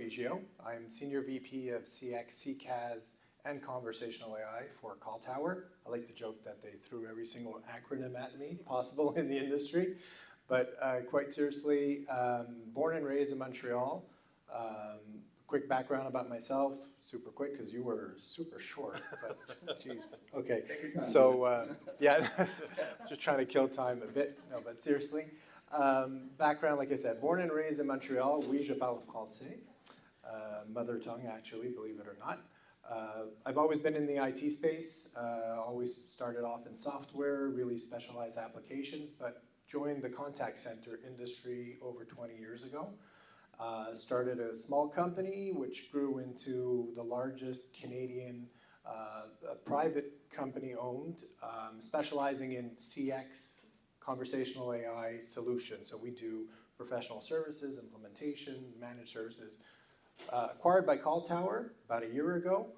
Reggio. I'm Senior VP of CX, CCAS, and Conversational AI for Call Tower. I like to joke that they threw every single acronym at me possible in the industry. But quite seriously, born and raised in Montreal. Quick background about myself, super quick because you were super short, but geez. Okay, so yeah, just trying to kill time a bit. No, but seriously. Background, like I said, born and raised in Montreal. Oui, je parle français. Mother tongue, actually, believe it or not. I've always been in the IT space. Always started off in software, really specialized applications, but joined the contact center industry over 20 years ago. Started a small company which grew into the largest Canadian private company owned, specializing in CX, conversational AI solutions. So we do professional services, implementation, managed services. Acquired by Call Tower about a year ago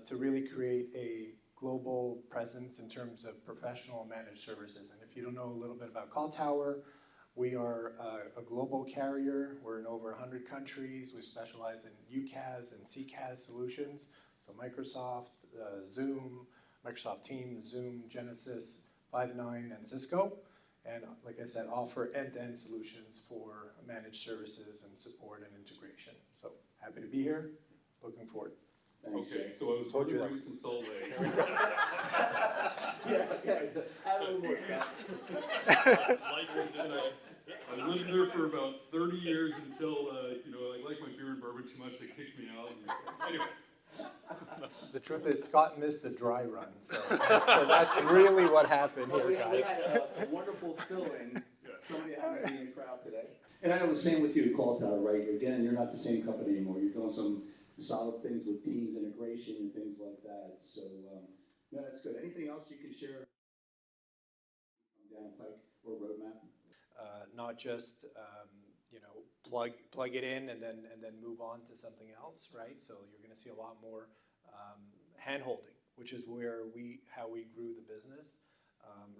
to really create a global presence in terms of professional managed services. And if you don't know a little bit about Call Tower, we are a global carrier. We're in over 100 countries. We specialize in UCaaS and CCaaS solutions. So Microsoft, Zoom, Microsoft Teams, Zoom, Genesys, Five9, and Cisco. And like I said, offer end-to-end solutions for managed services and support and integration. So happy to be here. Looking forward. Thanks. Okay, so I was born and raised in Salt Lake. Yeah, add a little more, Scott. I lived there for about 30 years until, I like my beer and bourbon too much, they kicked me out. Anyway. The truth is, Scott missed the dry run, so that's really what happened here, guys. We had a wonderful fill-in. Somebody happened to be in the crowd today. And I know the same with you at Call Tower, right? Again, you're not the same company anymore. You're doing some solid things with Teams integration and things like that. So, no, that's good. Anything else you can share down pike or roadmap? Not just plug it in and then move on to something else, right? So you're going to see a lot more hand-holding, which is how we grew the business,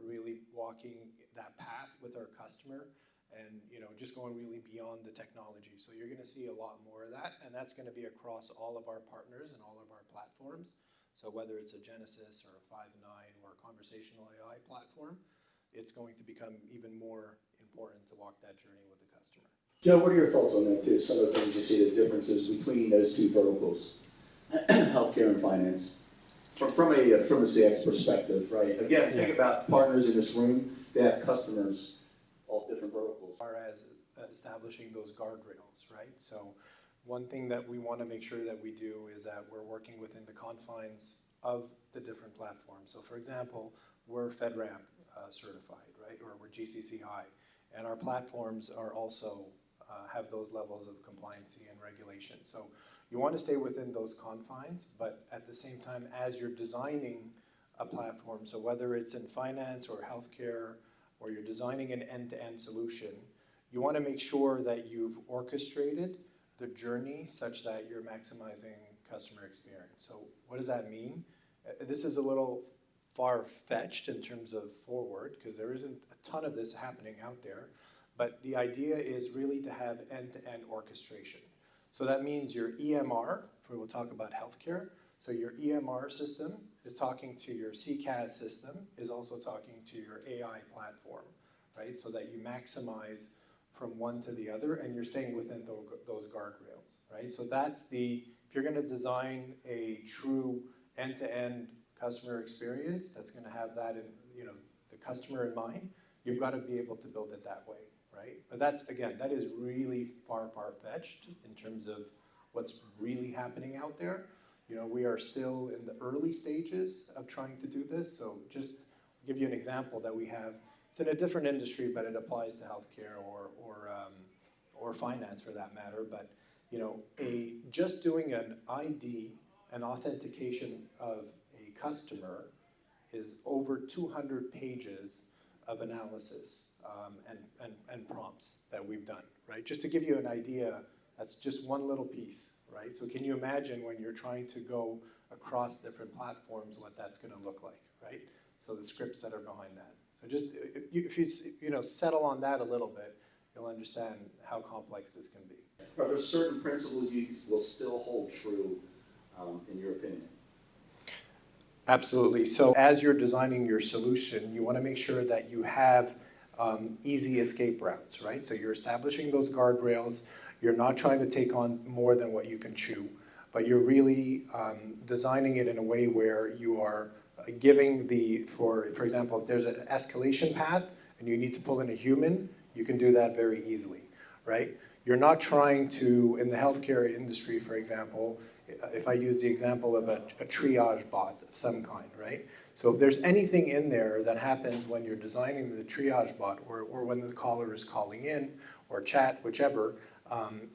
really walking that path with our customer and just going really beyond the technology. So you're going to see a lot more of that, and that's going to be across all of our partners and all of our platforms. So whether it's a Genesys or a Five9 or a conversational AI platform, it's going to become even more important to walk that journey with the customer. Joe, what are your thoughts on that too? Some of the things you see the differences between those two verticals, healthcare and finance, from a CX perspective, right? Again, think about partners in this room. They have customers, all different verticals. As far as establishing those guardrails, right? So one thing that we want to make sure that we do is that we're working within the confines of the different platforms. So for example, we're FedRAMP certified, right? Or we're GCC high. And our platforms are also have those levels of compliancy and regulation. So you want to stay within those confines, but at the same time, as you're designing a platform, so whether it's in finance or healthcare, or you're designing an end-to-end solution, you want to make sure that you've orchestrated the journey such that you're maximizing customer experience. So what does that mean? This is a little far-fetched in terms of forward, because there isn't a ton of this happening out there, but the idea is really to have end-to-end orchestration. So that means your EMR, we'll talk about healthcare, so your EMR system is talking to your CCaaS system, is also talking to your AI platform, right? So that you maximize from one to the other and you're staying within those guardrails, right? So that's if you're gonna design a true end-to-end customer experience that's gonna have that in, the customer in mind, you've got to be able to build it that way, right? But that is really far-fetched in terms of what's really happening out there. We are still in the early stages of trying to do this. So just give you an example that we have. It's in a different industry, but it applies to healthcare or finance for that matter. But just doing an ID, an authentication of a customer, is over 200 pages of analysis and prompts that we've done, right? Just to give you an idea, that's just one little piece, right? So can you imagine when you're trying to go across different platforms what that's going to look like, right? So the scripts that are behind that. So just if you settle on that a little bit, you'll understand how complex this can be. are there certain principles you will still hold true, in your opinion? Absolutely. So as you're designing your solution, you want to make sure that you have easy escape routes, right? So you're establishing those guardrails. You're not trying to take on more than what you can chew, but you're really designing it in a way where you are giving for example, if there's an escalation path and you need to pull in a human, you can do that very easily, right? You're not trying to, in the healthcare industry, for example, if I use the example of a triage bot of some kind, right? So if there's anything in there that happens when you're designing the triage bot or when the caller is calling in or chat, whichever,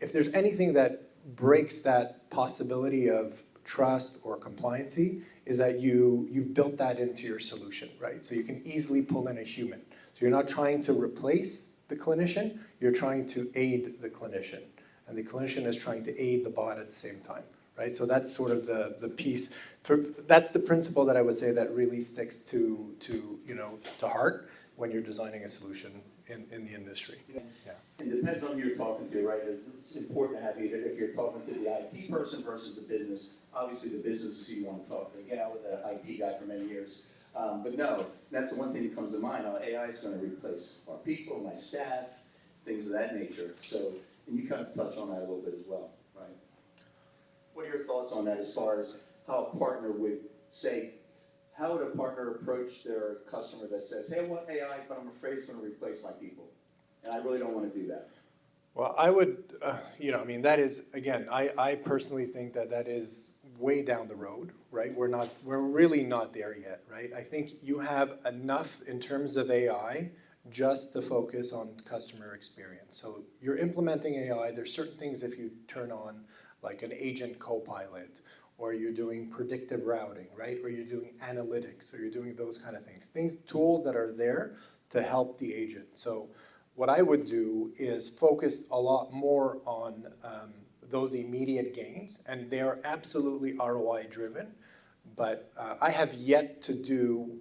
if there's anything that breaks that possibility of trust or compliancy, is that you've built that into your solution, right? So you can easily pull in a human. So you're not trying to replace the clinician, you're trying to aid the clinician. And the clinician is trying to aid the bot at the same time, right? So that's sort of the piece. That's the principle that I would say that really sticks to heart when you're designing a solution in the industry. Yeah. It depends on who you're talking to, right? It's important to have either, if you're talking to the IT person versus the business, obviously the business is who you want to talk to. Again, I was an IT guy for many years. But no, that's the one thing that comes to mind. AI is going to replace our people, my staff, things of that nature. So, and you kind of touch on that a little bit as well, right? What are your thoughts on that as far as how a partner would say, how would a partner approach their customer that says, hey, I want AI, but I'm afraid it's going to replace my people, and I really don't want to do that? Well, I would, that is, again, I personally think that is way down the road, right? We're really not there yet, right? I think you have enough in terms of AI just to focus on customer experience. So you're implementing AI, there's certain things if you turn on like an agent co-pilot, or you're doing predictive routing, right? Or you're doing analytics, or you're doing those kind of things, tools that are there to help the agent. So what I would do is focus a lot more on those immediate gains, and they are absolutely ROI driven. But I have yet to do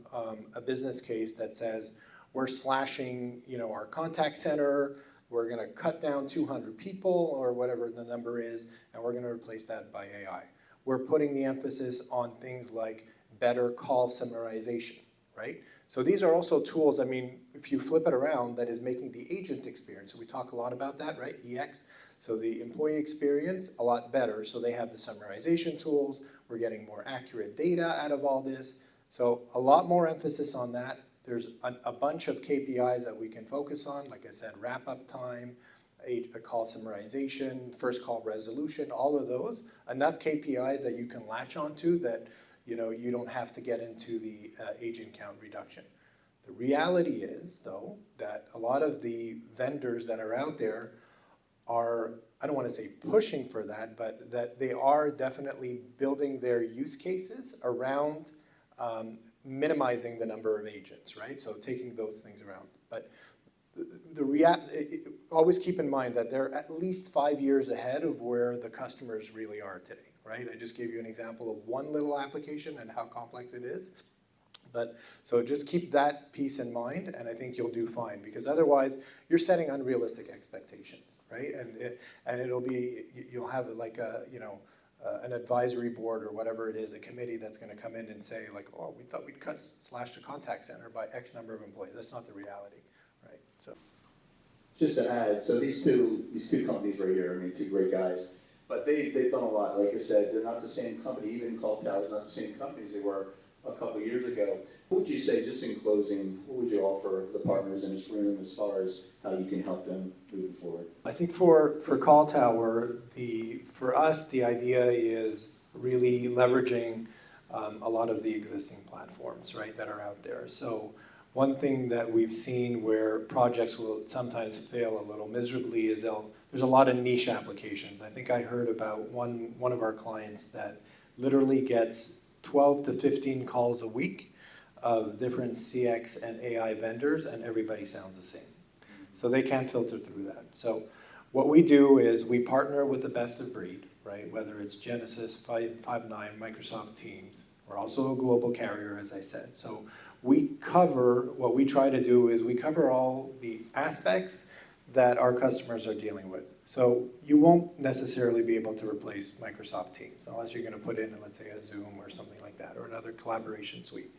a business case that says we're slashing, our contact center, we're going to cut down 200 people or whatever the number is, and we're going to replace that by AI. We're putting the emphasis on things like better call summarization, right? So these are also tools, if you flip it around, that is making the agent experience. So we talk a lot about that, right? EX. So the employee experience, a lot better. So they have the summarization tools. We're getting more accurate data out of all this. So a lot more emphasis on that. There's a bunch of KPIs that we can focus on. Like I said, wrap-up time, a call summarization, first call resolution, all of those. Enough KPIs that you can latch onto that you don't have to get into the agent count reduction. The reality is, though, that a lot of the vendors that are out there are, I don't want to say pushing for that, but that they are definitely building their use cases around minimizing the number of agents, right? So taking those things around. But always keep in mind that they're at least 5 years ahead of where the customers really are today, right? I just gave you an example of one little application and how complex it is. But so just keep that piece in mind, and I think you'll do fine, because otherwise you're setting unrealistic expectations, right? And you'll have like an advisory board or whatever it is, a committee that's going to come in and say like, oh, we thought we'd slash the contact center by X number of employees. That's not the reality, right? So. Just to add, so these two companies right here, two great guys, but they've done a lot. Like I said, they're not the same company. Even Call Tower is not the same company as they were a couple of years ago. What would you say, just in closing, what would you offer the partners in this room as far as how you can help them moving forward? I think for Call Tower, for us, the idea is really leveraging a lot of the existing platforms, right, that are out there. So one thing that we've seen where projects will sometimes fail a little miserably is there's a lot of niche applications. I think I heard about one of our clients that literally gets 12 to 15 calls a week of different CX and AI vendors, and everybody sounds the same. So they can't filter through that. So what we do is we partner with the best of breed, right? Whether it's Genesys, Five9, Microsoft Teams. We're also a global carrier, as I said. So what we try to do is we cover all the aspects that our customers are dealing with. So you won't necessarily be able to replace Microsoft Teams unless you're gonna put in, let's say, a Zoom or something like that, or another collaboration suite.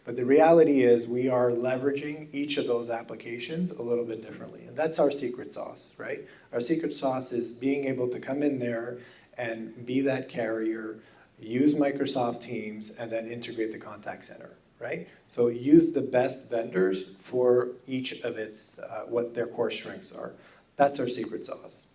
But the reality is we are leveraging each of those applications a little bit differently. And that's our secret sauce, right? Our secret sauce is being able to come in there and be that carrier, use Microsoft Teams, and then integrate the contact center, right? So use the best vendors for each of its, what their core strengths are. That's our secret sauce.